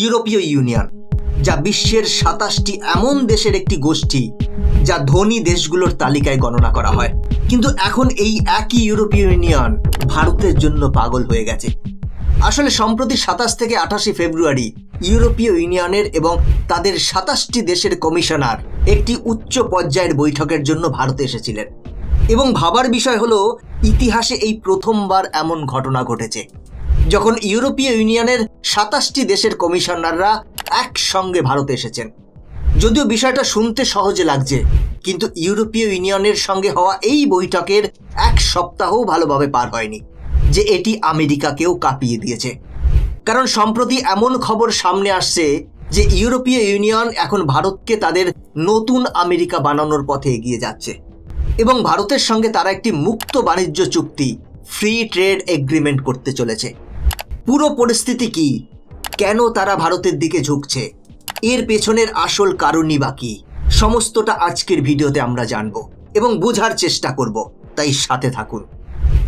ইউরোপীয় ইউনিয়ন, যা বিশ্বের ২৭টি এমন দেশের একটি গোষ্ঠী যা ধনী দেশগুলোর তালিকায় গণনা করা হয়। কিন্তু এখন এই একই ইউরোপীয় ইউনিয়ন ভারতের জন্য পাগল হয়ে গেছে। আসলে সম্প্রতি ২৭ থেকে ২৮ ফেব্রুয়ারি ইউরোপীয় ইউনিয়নের এবং তাদের ২৭টি দেশের কমিশনার একটি উচ্চ পর্যায়ের বৈঠকের জন্য ভারতে এসেছিলেন। এবং ভাবার বিষয় হলো, ইতিহাসে এই প্রথমবার এমন ঘটনা ঘটেছে যখন ইউরোপীয় ইউনিয়নের ২৭টি দেশের কমিশনাররা একসঙ্গে ভারতে এসেছেন। যদিও বিষয়টা শুনতে সহজে লাগছে, কিন্তু ইউরোপীয় ইউনিয়নের সঙ্গে হওয়া এই বৈঠকের এক সপ্তাহও ভালোভাবে পার হয়নি যে এটি আমেরিকাকেও কাঁপিয়ে দিয়েছে। কারণ সম্প্রতি এমন খবর সামনে আসছে যে ইউরোপীয় ইউনিয়ন এখন ভারতকে তাদের নতুন আমেরিকা বানানোর পথে এগিয়ে যাচ্ছে এবং ভারতের সঙ্গে তারা একটি মুক্ত বাণিজ্য চুক্তি, ফ্রি ট্রেড এগ্রিমেন্ট করতে চলেছে। পুরো পরিস্থিতি কি, কেন তারা ভারতের দিকে ঝুঁকছে, এর পেছনের আসল কারণই বা কি, সমস্তটা আজকের ভিডিওতে আমরা জানব এবং বোঝার চেষ্টা করব, তাই সাথে থাকুন।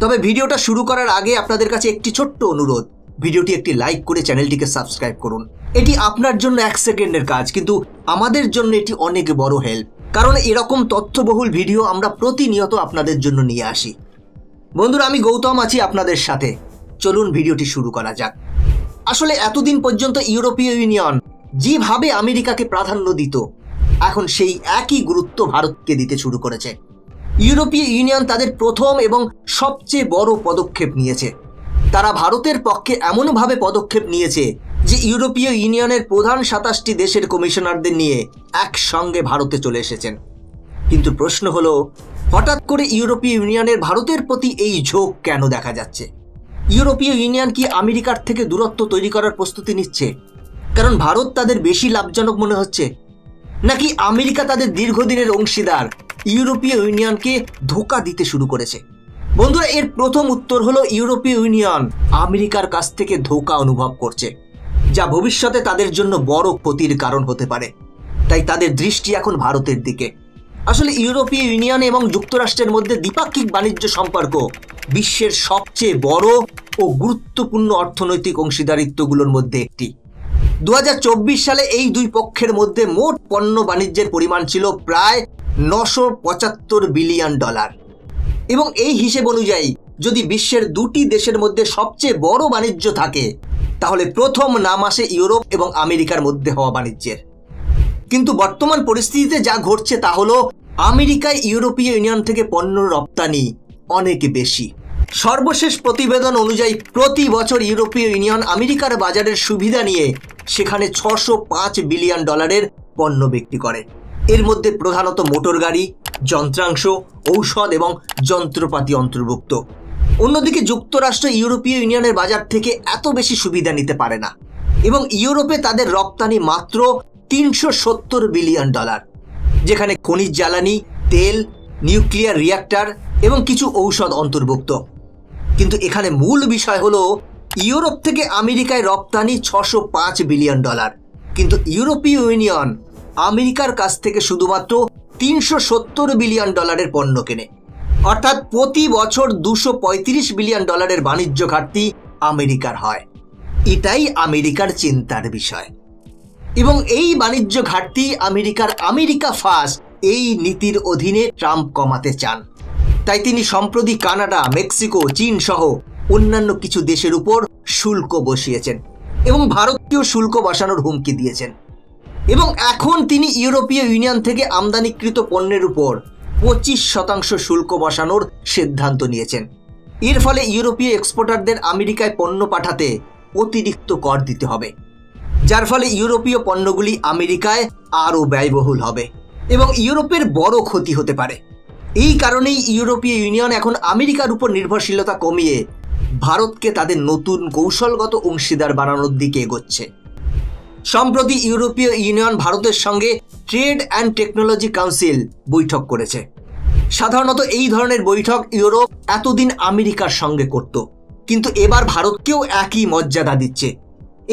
তবে ভিডিওটা শুরু করার আগে আপনাদের কাছে একটি ছোট্ট অনুরোধ, ভিডিওটি একটি লাইক করে চ্যানেলটিকে সাবস্ক্রাইব করুন। এটি আপনার জন্য 1 সেকেন্ডের কাজ, কিন্তু আমাদের জন্য এটি অনেক বড় হেল্প, কারণ এরকম তথ্যবহুল ভিডিও আমরা প্রতিনিয়ত আপনাদের জন্য নিয়ে আসি। বন্ধুরা, আমি গৌতম আছি আপনাদের সাথে। চলুন ভিডিওটি শুরু করা যাক। আসলে এতদিন পর্যন্ত ইউরোপীয় ইউনিয়ন যেভাবে আমেরিকাকে প্রাধান্য দিত, এখন সেই একই গুরুত্ব ভারতকে দিতে শুরু করেছে। ইউরোপীয় ইউনিয়ন তাদের প্রথম এবং সবচেয়ে বড় পদক্ষেপ নিয়েছে। তারা ভারতের পক্ষে এমনভাবে পদক্ষেপ নিয়েছে যে ইউরোপীয় ইউনিয়নের প্রধান ২৭টি দেশের কমিশনারদের নিয়ে একসঙ্গে ভারতে চলে এসেছেন। কিন্তু প্রশ্ন হলো, হঠাৎ করে ইউরোপীয় ইউনিয়নের ভারতের প্রতি এই ঝোঁক কেন দেখা যাচ্ছে? ইউরোপীয় ইউনিয়ন কি আমেরিকার থেকে দূরত্ব তৈরি করার প্রস্তুতি নিচ্ছে কারণ ভারত তাদের বেশি লাভজনক মনে হচ্ছে, নাকি আমেরিকা তাদের দীর্ঘদিনের অংশীদার ইউরোপীয় ইউনিয়নকে ধোঁকা দিতে শুরু করেছে? বন্ধুরা, এর প্রথম উত্তর হলো ইউরোপীয় ইউনিয়ন আমেরিকার কাছ থেকে ধোঁকা অনুভব করছে, যা ভবিষ্যতে তাদের জন্য বড় ক্ষতির কারণ হতে পারে। তাই তাদের দৃষ্টি এখন ভারতের দিকে। আসলে ইউরোপীয় ইউনিয়ন এবং যুক্তরাষ্ট্রের মধ্যে দ্বিপাক্ষিক বাণিজ্য সম্পর্ক বিশ্বের সবচেয়ে বড় ও গুরুত্বপূর্ণ অর্থনৈতিক অংশীদারিত্বগুলোর মধ্যে একটি। ২০২৪ সালে এই দুই পক্ষের মধ্যে মোট পণ্য বাণিজ্যের পরিমাণ ছিল প্রায় $৯৭৫ বিলিয়ন। এবং এই হিসেব অনুযায়ী যদি বিশ্বের দুটি দেশের মধ্যে সবচেয়ে বড় বাণিজ্য থাকে, তাহলে প্রথম নাম আসে ইউরোপ এবং আমেরিকার মধ্যে হওয়া বাণিজ্যের। কিন্তু বর্তমান পরিস্থিতিতে যা ঘটছে তা হলো, আমেরিকায় ইউরোপীয় ইউনিয়ন থেকে পণ্য রপ্তানি অনেক বেশি। সর্বশেষ প্রতিবেদন অনুযায়ী প্রতি বছর ইউরোপীয় ইউনিয়ন আমেরিকার বাজারের সুবিধা নিয়ে সেখানে $৬০৫ বিলিয়ন পণ্য বিক্রি করে। এর মধ্যে প্রধানত মোটর গাড়ি, যন্ত্রাংশ, ঔষধ এবং যন্ত্রপাতি অন্তর্ভুক্ত। অন্যদিকে যুক্তরাষ্ট্র ইউরোপীয় ইউনিয়নের বাজার থেকে এত বেশি সুবিধা নিতে পারে না এবং ইউরোপে তাদের রপ্তানি মাত্র $৩৭০ বিলিয়ন, যেখানে খনিজ জ্বালানি, তেল, নিউক্লিয়ার রিঅ্যাক্টর এবং কিছু ঔষধ অন্তর্ভুক্ত। কিন্তু এখানে মূল বিষয় হলো, ইউরোপ থেকে আমেরিকায় রপ্তানি $৬০৫ বিলিয়ন, কিন্তু ইউরোপীয় ইউনিয়ন আমেরিকার কাছ থেকে শুধুমাত্র $৩৭০ বিলিয়ন পণ্য কেনে। অর্থাৎ প্রতি বছর $২৩৫ বিলিয়ন বাণিজ্য ঘাটতি আমেরিকার হয়। এটাই আমেরিকার চিন্তার বিষয়। এবং এই বাণিজ্য ঘাটতি আমেরিকা ফার্স্ট এই নীতির অধীনে ট্রাম্প কমাতে চান। তাই তিনি সম্প্রতি কানাডা, মেক্সিকো, চীন সহ অন্যান্য কিছু দেশের উপর শুল্ক বসিয়েছেন এবং ভারতকেও শুল্ক বসানোর হুমকি দিয়েছেন। এবং এখন তিনি ইউরোপীয় ইউনিয়ন থেকে আমদানিকৃত পণ্যের উপর 25% শুল্ক বসানোর সিদ্ধান্ত নিয়েছেন। এর ফলে ইউরোপীয় এক্সপোর্টারদের আমেরিকায় পণ্য পাঠাতে অতিরিক্ত কর দিতে হবে, যার ফলে ইউরোপীয় পণ্যগুলি আমেরিকায় আরও ব্যয়বহুল হবে এবং ইউরোপের বড় ক্ষতি হতে পারে। এই কারণেই ইউরোপীয় ইউনিয়ন এখন আমেরিকার উপর নির্ভরশীলতা কমিয়ে ভারতকে তাদের নতুন কৌশলগত অংশীদার বানানোর দিকে এগোচ্ছে। সম্প্রতি ইউরোপীয় ইউনিয়ন ভারতের সঙ্গে ট্রেড অ্যান্ড টেকনোলজি কাউন্সিল বৈঠক করেছে। সাধারণত এই ধরনের বৈঠক ইউরোপ এতদিন আমেরিকার সঙ্গে করত, কিন্তু এবার ভারতকেও একই মর্যাদা দিচ্ছে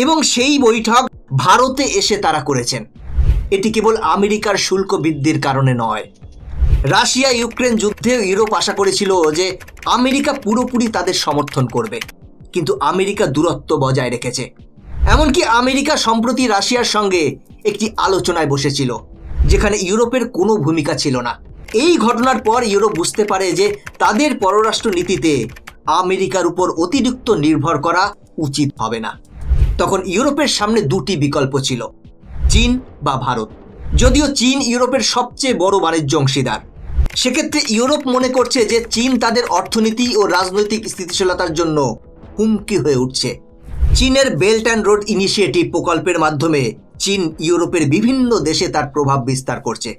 এবং সেই বৈঠক ভারতে এসে তারা করেছেন। এটি কেবল আমেরিকার শুল্ক বৃদ্ধির কারণে নয়। রাশিয়া ইউক্রেন যুদ্ধে ইউরোপ আশা করেছিল যে আমেরিকা পুরোপুরি তাদের সমর্থন করবে, কিন্তু আমেরিকা দূরত্ব বজায় রেখেছে এমনকি আমেরিকা সম্প্রতি রাশিয়ার সঙ্গে একটি আলোচনায় বসেছিল, যেখানে ইউরোপের কোনো ভূমিকা ছিল না। এই ঘটনার পর ইউরোপ বুঝতে পারে যে তাদের পররাষ্ট্র নীতিতে আমেরিকার উপর অতিরিক্ত নির্ভর করা উচিত হবে না। তখন ইউরোপের সামনে দুটি বিকল্প ছিল, চীন বা ভারত। যদিও চীন ইউরোপের সবচেয়ে বড় বাণিজ্য অংশীদার, সেক্ষেত্রে ইউরোপ মনে করছে যে চীন তাদের অর্থনীতি ও রাজনৈতিক স্থিতিশীলতার জন্য হুমকি হয়ে উঠছে। চীনের বেল্ট অ্যান্ড রোড ইনিশিয়েটিভ প্রকল্পের মাধ্যমে চীন ইউরোপের বিভিন্ন দেশে তার প্রভাব বিস্তার করছে,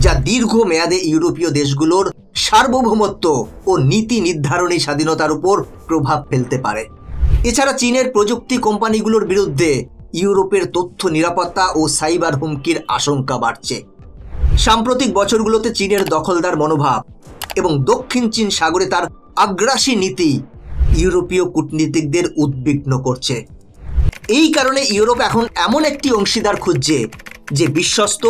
যা দীর্ঘমেয়াদে ইউরোপীয় দেশগুলোর সার্বভৌমত্ব ও নীতি নির্ধারণী স্বাধীনতার উপর প্রভাব ফেলতে পারে। এছাড়া চীনের প্রযুক্তি কোম্পানিগুলোর বিরুদ্ধে ইউরোপের তথ্য নিরাপত্তা ও সাইবার হুমকির আশঙ্কা বাড়ছে। সাম্প্রতিক বছরগুলোতে চীনের দখলদার মনোভাব এবং দক্ষিণ চীন সাগরে তার আগ্রাসী নীতি ইউরোপীয় কূটনীতিকদের উদ্বিগ্ন করছে। এই কারণে ইউরোপ এখন এমন একটি অংশীদার খুঁজছে যে বিশ্বস্ত,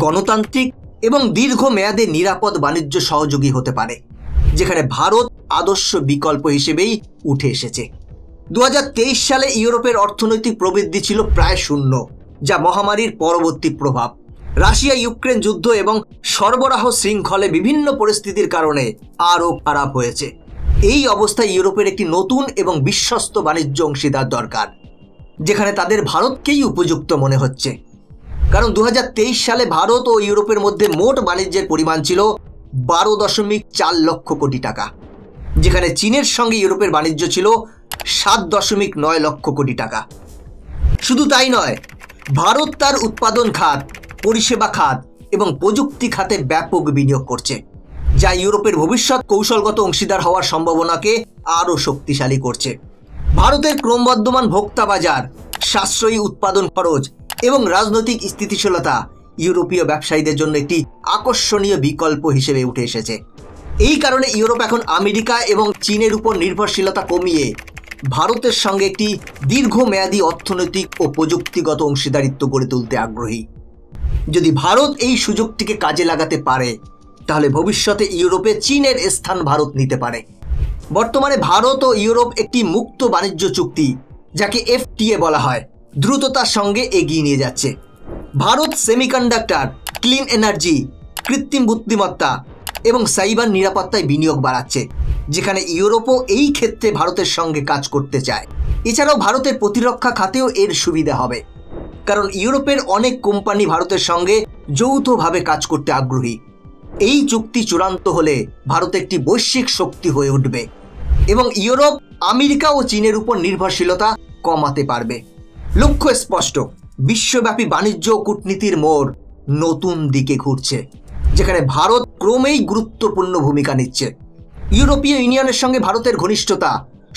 গণতান্ত্রিক এবং দীর্ঘমেয়াদে নিরাপদ বাণিজ্য সহযোগী হতে পারে, যেখানে ভারত আদর্শ বিকল্প হিসেবেই উঠে এসেছে। 2023 সালে ইউরোপের অর্থনৈতিক প্রবৃদ্ধি ছিল প্রায় শূন্য, যা মহামারীর পরবর্তী প্রভাব, রাশিয়া ইউক্রেন যুদ্ধ এবং সরবরাহ শৃঙ্খলে বিভিন্ন পরিস্থিতির কারণে আরও খারাপ হয়েছে। এই অবস্থায় ইউরোপের একটি নতুন এবং বিশ্বস্ত বাণিজ্য অংশীদার দরকার, যেখানে তাদের ভারতকেই উপযুক্ত মনে হচ্ছে। কারণ 2023 সালে ভারত ও ইউরোপের মধ্যে মোট বাণিজ্যের পরিমাণ ছিল 12.4 লক্ষ কোটি টাকা, যেখানে চীনের সঙ্গে ইউরোপের বাণিজ্য ছিল 7.9 লক্ষ কোটি টাকা। শুধু তাই নয়, ভারত তার উৎপাদন খাত, পরিষেবা খাত এবং প্রযুক্তি খাতে ব্যাপক বিনিয়োগ করছে, যা ইউরোপের ভবিষ্যৎ কৌশলগত অংশীদার হওয়ার সম্ভাবনাকে আরও শক্তিশালী করছে। ভারতের ক্রমবর্ধমান ভোক্তা বাজার, সাশ্রয়ী উৎপাদন খরচ এবং রাজনৈতিক স্থিতিশীলতা ইউরোপীয় ব্যবসায়ীদের জন্য একটি আকর্ষণীয় বিকল্প হিসেবে উঠে এসেছে। এই কারণে ইউরোপ এখন আমেরিকা এবং চীনের উপর নির্ভরশীলতা কমিয়ে ভারতের সঙ্গে একটি দীর্ঘমেয়াদী অর্থনৈতিক ও প্রযুক্তিগত অংশীদারিত্ব গড়ে তুলতে আগ্রহী। যদি ভারত এই সুযোগটিকে কাজে লাগাতে পারে, তাহলে ভবিষ্যতে ইউরোপে চীনের স্থান ভারত নিতে পারে। বর্তমানে ভারত ও ইউরোপ একটি মুক্ত বাণিজ্য চুক্তি, যাকে FTA বলা হয়, দ্রুততার সঙ্গে এগিয়ে নিয়ে যাচ্ছে। ভারত সেমিকন্ডাক্টর, ক্লিন এনার্জি, কৃত্রিম বুদ্ধিমত্তা এবং সাইবার নিরাপত্তায় বিনিয়োগ বাড়াচ্ছে, যেখানে ইউরোপও এই ক্ষেত্রে ভারতের সঙ্গে কাজ করতে চায়। এছাড়াও ভারতের প্রতিরক্ষা খাতেও এর সুবিধা হবে, কারণ ইউরোপের অনেক কোম্পানি ভারতের সঙ্গে যৌথভাবে কাজ করতে আগ্রহী। এই চুক্তি চূড়ান্ত হলে ভারত একটি বৈশ্বিক শক্তি হয়ে উঠবে এবং ইউরোপ আমেরিকা ও চীনের উপর নির্ভরশীলতা কমাতে পারবে। লক্ষ্য স্পষ্ট, বিশ্বব্যাপী বাণিজ্য ও কূটনীতির মোড় নতুন দিকে ঘুরছে, যেখানে ভারত ক্রমেই গুরুত্বপূর্ণ ভূমিকা নিচ্ছে। ইউরোপীয় ইউনিয়নের সঙ্গে ভারতের ঘনিষ্ঠতা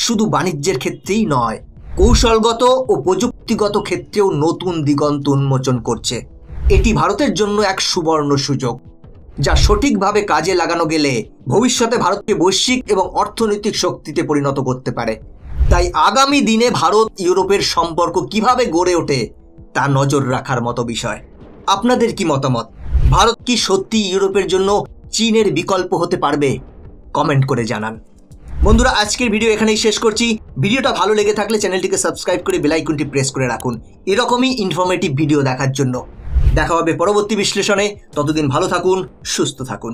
শুধু বাণিজ্যের ক্ষেত্রেই নয়, কৌশলগত ও প্রযুক্তিগত ক্ষেত্রেও নতুন দিগন্ত উন্মোচন করছে। এটি ভারতের জন্য এক সুবর্ণ সুযোগ, যা সঠিকভাবে কাজে লাগানো গেলে ভবিষ্যতে ভারতকে বৈশ্বিক এবং অর্থনৈতিক শক্তিতে পরিণত করতে পারে। তাই আগামী দিনে ভারত ইউরোপের সম্পর্ক কিভাবে গড়ে ওঠে তা নজর রাখার মতো বিষয়। আপনাদের কি মতামত? ভারত কি সত্যি ইউরোপের জন্য চীনের বিকল্প হতে পারবে? কমেন্ট করে জানান। বন্ধুরা, আজকের ভিডিও এখানেই শেষ করছি। ভিডিওটা ভালো লেগে থাকলে চ্যানেলটিকে সাবস্ক্রাইব করে বেল আইকনটি প্রেস করে রাখুন এরকমই ইনফরমেটিভ ভিডিও দেখার জন্য। দেখা হবে পরবর্তী বিশ্লেষণে। ততদিন ভালো থাকুন, সুস্থ থাকুন।